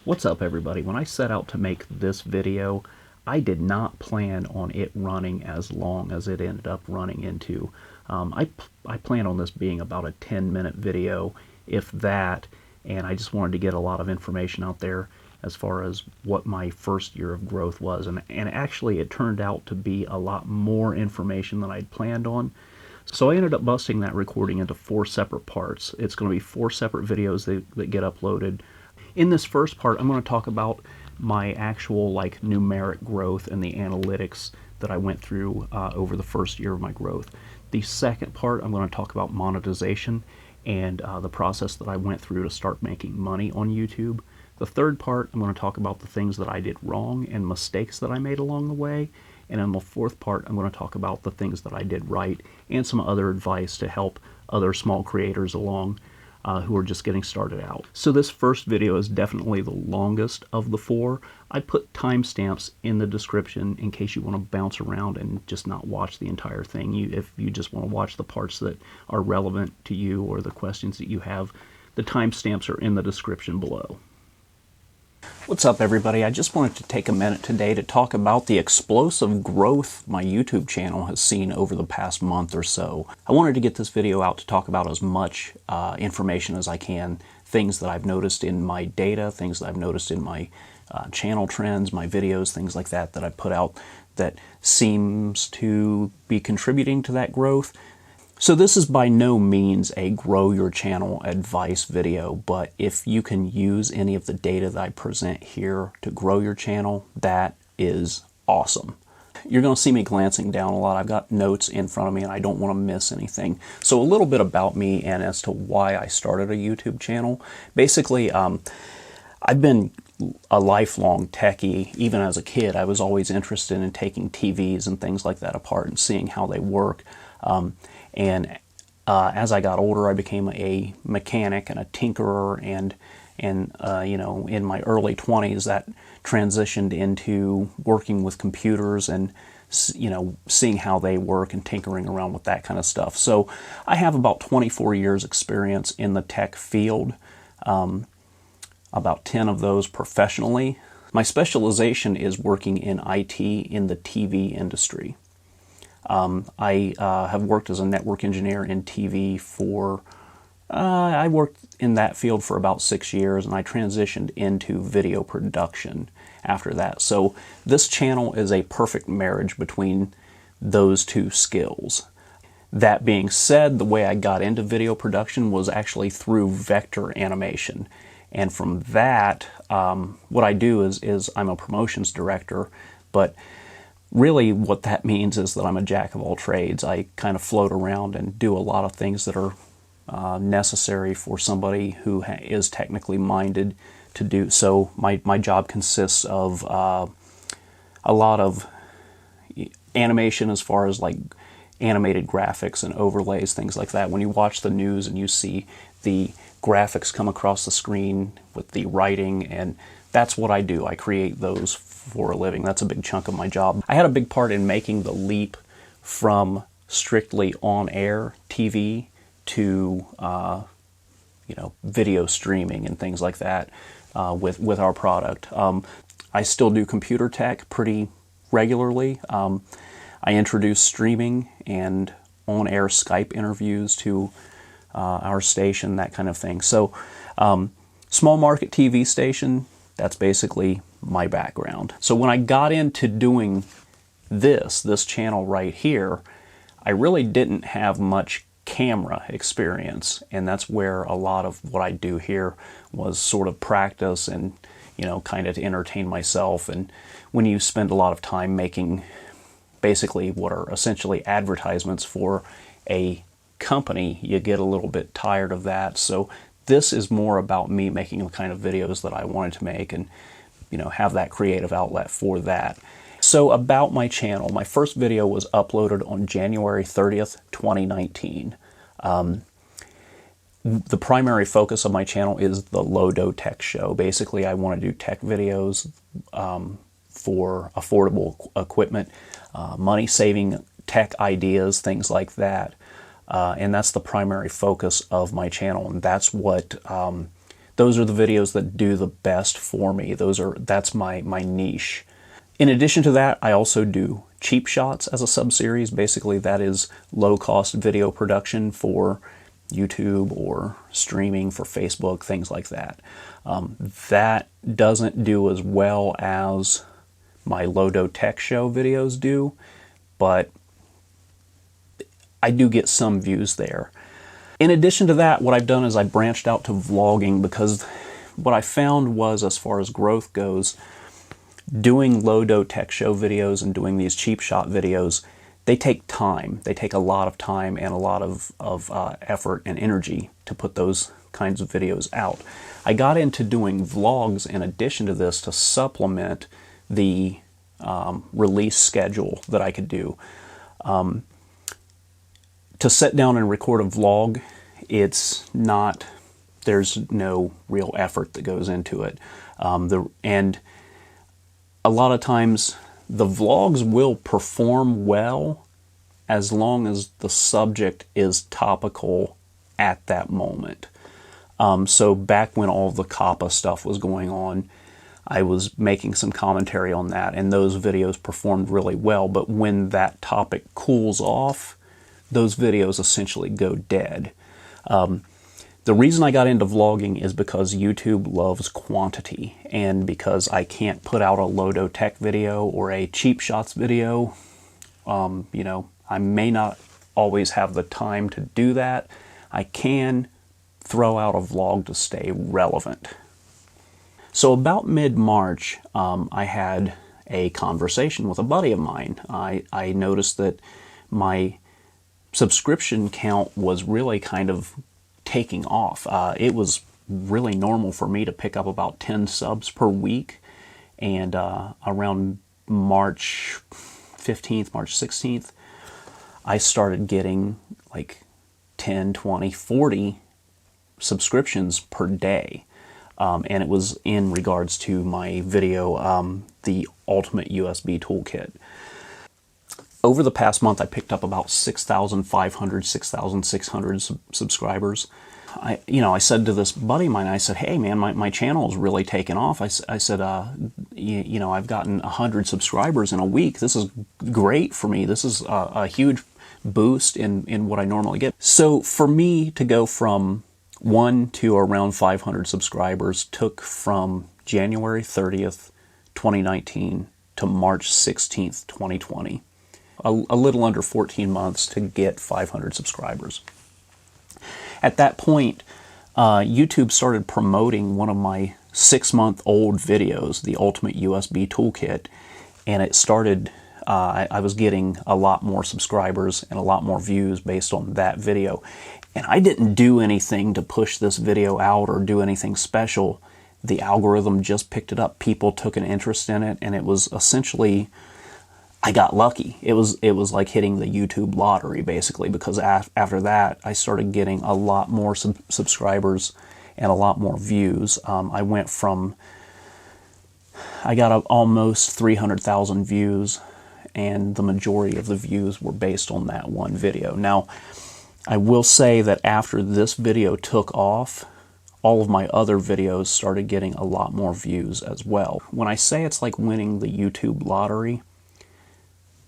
What's up, everybody? When I set out to make this video, I did not plan on it running as long as it ended up running into. I planned on this being about a 10-minute video, if that, and I just wanted to get a lot of information out there as far as what my first year of growth was. And actually, it turned out to be a lot more information than I'd planned on. So I ended up busting that recording into 4 separate parts. It's going to be 4 separate videos that get uploaded. In this first part, I'm going to talk about my actual numeric growth and the analytics that I went through over the first year of my growth. The second part, I'm going to talk about monetization and the process that I went through to start making money on YouTube. The third part, I'm going to talk about the things that I did wrong and mistakes that I made along the way. And in the fourth part, I'm going to talk about the things that I did right and some other advice to help other small creators along who are just getting started out. So this first video is definitely the longest of the 4. I put timestamps in the description in case you want to bounce around and just not watch the entire thing. If you just want to watch the parts that are relevant to you or the questions that you have, the timestamps are in the description below. What's up, everybody? I just wanted to take a minute today to talk about the explosive growth my YouTube channel has seen over the past month or so. I wanted to get this video out to talk about as much information as I can, things that I've noticed in my data, things that I've noticed in my channel trends, my videos, things like that that I put out that seems to be contributing to that growth. So this is by no means a grow your channel advice video, but if you can use any of the data that I present here to grow your channel, that is awesome. You're going to see me glancing down a lot. I've got notes in front of me and I don't want to miss anything. So a little bit about me and as to why I started a YouTube channel. Basically, I've been a lifelong techie. Even as a kid, I was always interested in taking TVs and things like that apart and seeing how they work. And as I got older, I became a mechanic and a tinkerer, and you know, in my early 20s, that transitioned into working with computers and, you know, seeing how they work and tinkering around with that kind of stuff. So I have about 24 years experience in the tech field, about 10 of those professionally. My specialization is working in IT in the TV industry. I have worked as a network engineer in TV for, I worked in that field for about 6 years, and I transitioned into video production after that. So this channel is a perfect marriage between those two skills. That being said, the way I got into video production was actually through vector animation. And from that, what I do is I'm a promotions director, but really what that means is that I'm a jack of all trades. I kind of float around and do a lot of things that are necessary for somebody who is technically minded to do. So my job consists of a lot of animation as far as like animated graphics and overlays, things like that. When you watch the news and you see the graphics come across the screen with the writing, and that's what I do. I create those for a living. That's a big chunk of my job. I had a big part in making the leap from strictly on-air TV to you know, video streaming and things like that with our product. I still do computer tech pretty regularly. I introduced streaming and on-air Skype interviews to our station, that kind of thing. So small market TV station, that's basically my background. So when I got into doing this channel right here, I really didn't have much camera experience, and that's where a lot of what I do here was sort of practice and, you know, kind of to entertain myself. And when you spend a lot of time making basically what are essentially advertisements for a company, you get a little bit tired of that. So this is more about me making the kind of videos that I wanted to make and, you know, have that creative outlet for that. So about my channel, my first video was uploaded on January 30th, 2019. The primary focus of my channel is the Low-Do Tech Show. Basically, I want to do tech videos for affordable equipment, money-saving tech ideas, things like that. And that's the primary focus of my channel, and that's what those are the videos that do the best for me. That's my niche. In addition to that, I also do cheap shots as a sub-series. Basically, that is low-cost video production for YouTube or streaming for Facebook, things like that. That doesn't do as well as my Lodo Tech Show videos do, but I do get some views there. In addition to that, what I've done is I branched out to vlogging, because what I found was, as far as growth goes, doing Lodo Tech Show videos and doing these cheap shot videos, they take time. They take a lot of time and a lot of effort and energy to put those kinds of videos out. I got into doing vlogs in addition to this to supplement the release schedule that I could do. To sit down and record a vlog, there's no real effort that goes into it. And a lot of times the vlogs will perform well as long as the subject is topical at that moment. So back when all the COPPA stuff was going on, I was making some commentary on that, and those videos performed really well. But when that topic cools off, those videos essentially go dead. The reason I got into vlogging is because YouTube loves quantity, and because I can't put out a Lodo Tech video or a cheap shots video. I may not always have the time to do that. I can throw out a vlog to stay relevant. So about mid-March, I had a conversation with a buddy of mine. I noticed that my subscription count was really kind of taking off. It was really normal for me to pick up about 10 subs per week, and around March 15th, March 16th, I started getting like 10, 20, 40 subscriptions per day. And it was in regards to my video, the Ultimate USB Toolkit. Over the past month, I picked up about 6,500, 6,600 subscribers. I said to this buddy of mine, I said, hey man, my channel is really taken off. I said, I've gotten 100 subscribers in a week. This is great for me. This is a huge boost in what I normally get. So for me to go from 1 to around 500 subscribers took from January 30th, 2019 to March 16th, 2020. A little under 14 months to get 500 subscribers. At that point, YouTube started promoting one of my 6-month-old videos, the Ultimate USB Toolkit, and it started, I was getting a lot more subscribers and a lot more views based on that video. And I didn't do anything to push this video out or do anything special. The algorithm just picked it up. People took an interest in it, and it was essentially, I got lucky. It was like hitting the YouTube lottery, basically, because after that, I started getting a lot more subscribers and a lot more views. I got almost 300,000 views, and the majority of the views were based on that one video. Now, I will say that after this video took off, all of my other videos started getting a lot more views as well. When I say it's like winning the YouTube lottery,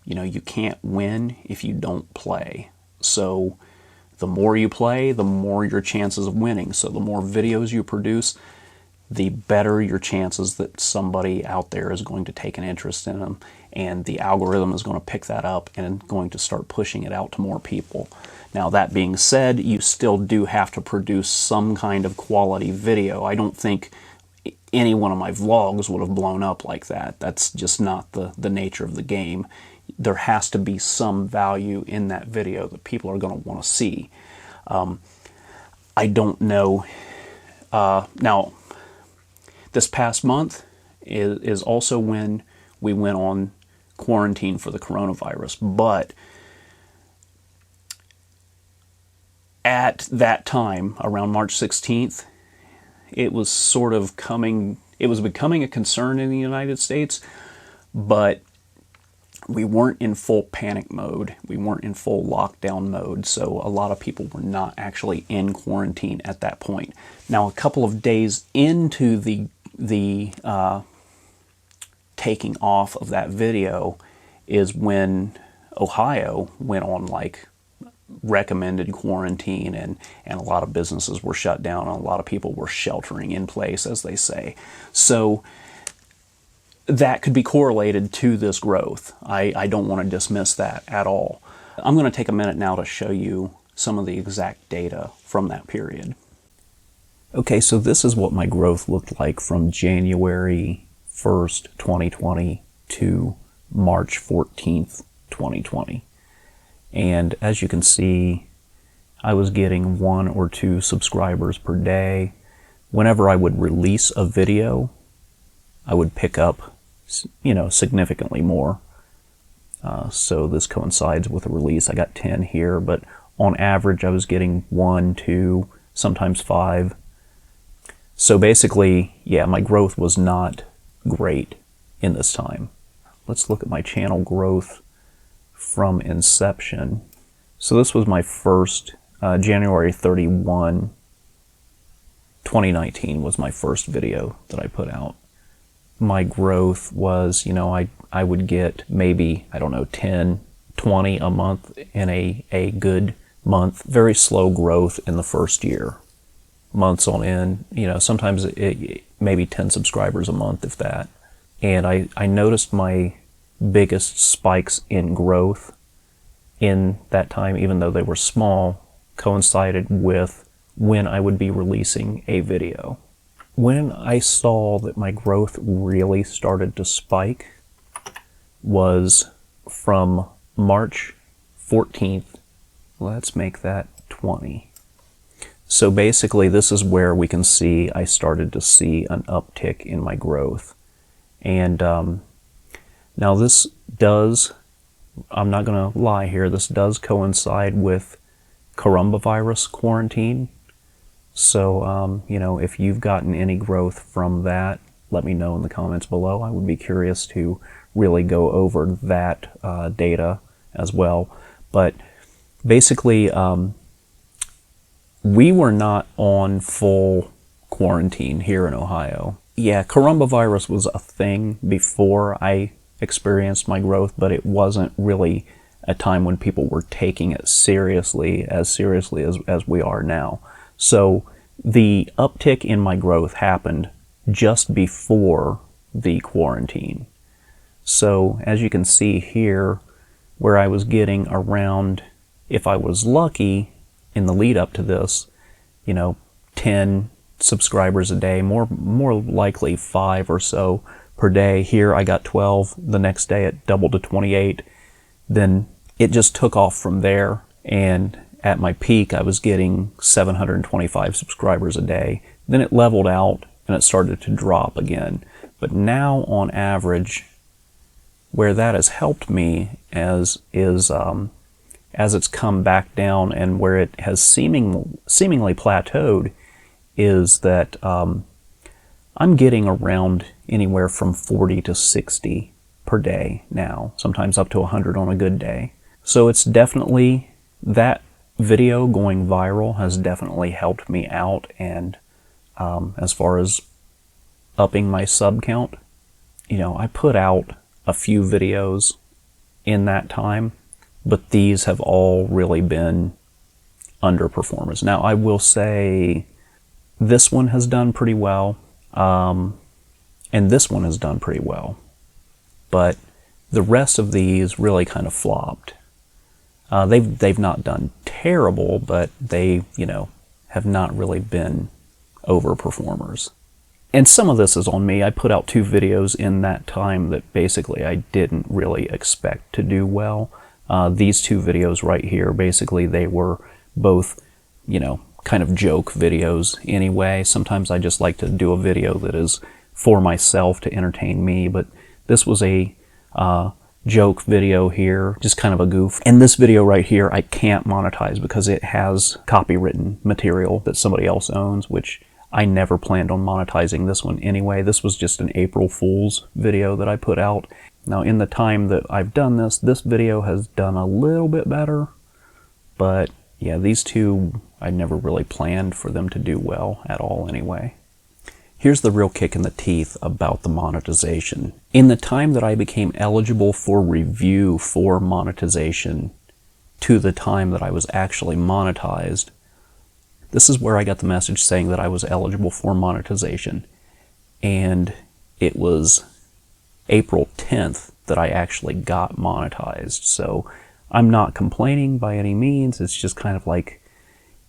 you can't win if you don't play. So the more you play, the more your chances of winning. So the more videos you produce, the better your chances that somebody out there is going to take an interest in them, and the algorithm is going to pick that up and going to start pushing it out to more people. Now, that being said, you still do have to produce some kind of quality video. I don't think any one of my vlogs would have blown up like that. That's just not the nature of the game. There has to be some value in that video that people are going to want to see. I don't know. Now, this past month is also when we went on quarantine for the coronavirus, but at that time, around March 16th, it was becoming a concern in the United States, but we weren't in full panic mode. We weren't in full lockdown mode. So a lot of people were not actually in quarantine at that point. Now, a couple of days into the taking off of that video is when Ohio went on like recommended quarantine, and a lot of businesses were shut down, and a lot of people were sheltering in place, as they say. So that could be correlated to this growth. I don't want to dismiss that at all. I'm going to take a minute now to show you some of the exact data from that period. Okay, so this is what my growth looked like from January 1st, 2020 to March 14th, 2020. And as you can see, I was getting 1 or 2 subscribers per day. Whenever I would release a video, I would pick up, significantly more. So this coincides with a release. I got 10 here, but on average I was getting 1, 2, sometimes 5. So basically, yeah, my growth was not great in this time. Let's look at my channel growth from inception. So this was my first, January 31, 2019 was my first video that I put out. My growth was, I would get maybe, 10, 20 a month in a good month. Very slow growth in the first year. Months on end, sometimes maybe 10 subscribers a month, if that. And I noticed my biggest spikes in growth in that time, even though they were small, coincided with when I would be releasing a video. When I saw that my growth really started to spike was from March 14th. Let's make that 20. So basically, this is where we can see I started to see an uptick in my growth. And now this does, I'm not going to lie here, this does coincide with coronavirus quarantine. So, if you've gotten any growth from that, let me know in the comments below. I would be curious to really go over that data as well. But basically, we were not on full quarantine here in Ohio. Yeah, coronavirus was a thing before I experienced my growth, but it wasn't really a time when people were taking it seriously as we are now. So the uptick in my growth happened just before the quarantine. So as you can see here, where I was getting around, if I was lucky, in the lead up to this, 10 subscribers a day, more likely 5 or so per day. Here I got 12. The next day it doubled to 28. Then it just took off from there, and at my peak I was getting 725 subscribers a day. Then it leveled out and it started to drop again. But now on average, where that has helped me as it's come back down, and where it has seemingly plateaued, is that I'm getting around anywhere from 40 to 60 per day now, sometimes up to 100 on a good day. So it's definitely, that video going viral has definitely helped me out, and as far as upping my sub count, I put out a few videos in that time, but these have all really been underperformers. Now, I will say this one has done pretty well, and this one has done pretty well, but the rest of these really kind of flopped. They've not done terrible, but they, have not really been overperformers. And some of this is on me. I put out 2 videos in that time that basically I didn't really expect to do well. These 2 videos right here, basically they were both, kind of joke videos anyway. Sometimes I just like to do a video that is for myself to entertain me, but this was a joke video here, just kind of a goof. And this video right here I can't monetize because it has copywritten material that somebody else owns, which I never planned on monetizing this one anyway. This was just an April Fool's video that I put out. Now in the time that I've done this, this video has done a little bit better, but yeah, these two, I never really planned for them to do well at all anyway. Here's the real kick in the teeth about the monetization. In the time that I became eligible for review for monetization to the time that I was actually monetized, this is where I got the message saying that I was eligible for monetization. And it was April 10th that I actually got monetized. So I'm not complaining by any means. It's just kind of like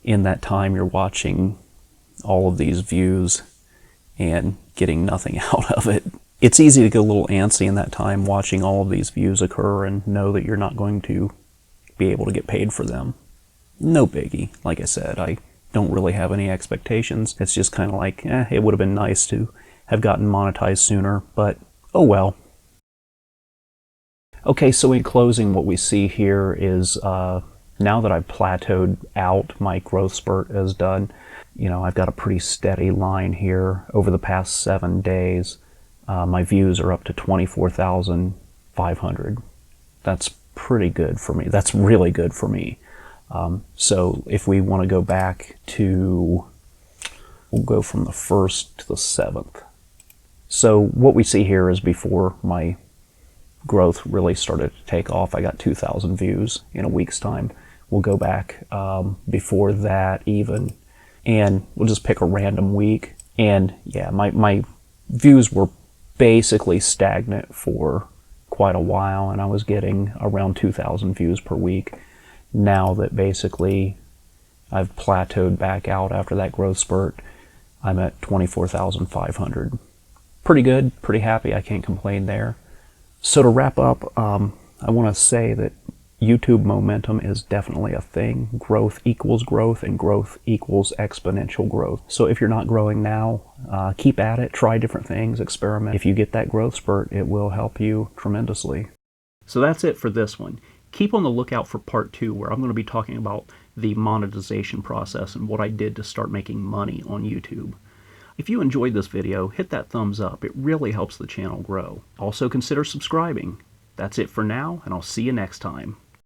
in that time you're watching all of these views and getting nothing out of it. It's easy to get a little antsy in that time watching all of these views occur and know that you're not going to be able to get paid for them. No biggie. Like I said, I don't really have any expectations. It's just kind of like, it would have been nice to have gotten monetized sooner, but oh well. Okay, so in closing, what we see here is now that I've plateaued out, my growth spurt is done. You know, I've got a pretty steady line here over the past 7 days. My views are up to 24,500. That's pretty good for me. That's really good for me. So if we want to go back to, we'll go from the 1st to the 7th. So what we see here is before my growth really started to take off. I got 2,000 views in a week's time. We'll go back before that even, and we'll just pick a random week. And yeah, my views were basically stagnant for quite a while, and I was getting around 2,000 views per week. Now that basically I've plateaued back out after that growth spurt, I'm at 24,500. Pretty good, pretty happy, I can't complain there. So to wrap up, I want to say that YouTube momentum is definitely a thing. Growth equals growth, and growth equals exponential growth. So if you're not growing now, keep at it, try different things, experiment. If you get that growth spurt, it will help you tremendously. So that's it for this one. Keep on the lookout for part 2, where I'm going to be talking about the monetization process and what I did to start making money on YouTube. If you enjoyed this video, hit that thumbs up. It really helps the channel grow. Also consider subscribing. That's it for now, and I'll see you next time.